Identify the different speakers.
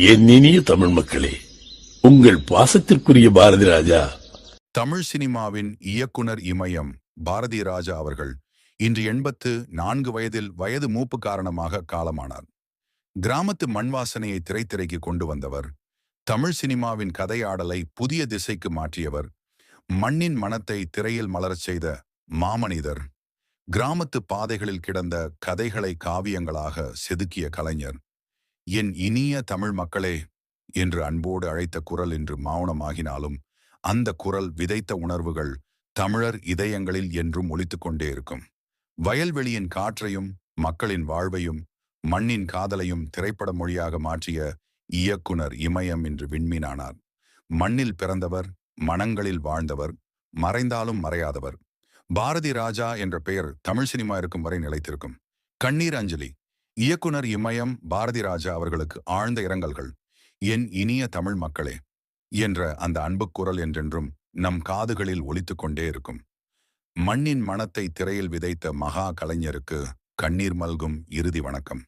Speaker 1: என் இனிய தமிழ் மக்களே, உங்கள் பாசத்திற்குரிய பாரதி ராஜா.
Speaker 2: தமிழ் சினிமாவின் இயக்குனர் இமயம் பாரதி ராஜா அவர்கள் இன்று 84 வயதில் வயது மூப்பு காரணமாக காலமானார். கிராமத்து மண்வாசனையை திரைத்திரைக்கு கொண்டு வந்தவர், தமிழ் சினிமாவின் கதையாடலை புதிய திசைக்கு மாற்றியவர், மண்ணின் மனத்தை திரையில் மலரச் செய்த மாமனிதர், கிராமத்து பாதைகளில் கிடந்த கதைகளை காவியங்களாக செதுக்கிய கலைஞர். என் இனிய தமிழ் மக்களே என்று அன்போடு அழைத்த குரல் இன்று மௌனமாகினாலும் அந்த குரல் விதைத்த உணர்வுகள் தமிழர் இதயங்களில் என்றும் ஒலித்துக் கொண்டே இருக்கும். வயல்வெளியின் காற்றையும் மக்களின் வாழ்வையும் மண்ணின் காதலையும் திரைப்பட மொழியாக மாற்றிய இயக்குனர் இமயம் இன்று விண்மீனானார். மண்ணில் பிறந்தவர், மனங்களில் வாழ்ந்தவர், மறைந்தாலும் மறையாதவர். பாரதி ராஜா என்ற பெயர் தமிழ் சினிமா இருக்கும் வரை நிலைத்திருக்கும். கண்ணீர் அஞ்சலி. இயக்குனர் இமயம் பாரதி ராஜா அவர்களுக்கு ஆழ்ந்த இரங்கல்கள். என் இனிய தமிழ் மக்களே என்ற அந்த அன்புக் குரல் என்றென்றும் நம் காதுகளில் ஒலித்துக் கொண்டே இருக்கும். மண்ணின் மனத்தை திரையில் விதைத்த மகா கலைஞருக்கு கண்ணீர் மல்கும் இறுதி வணக்கம்.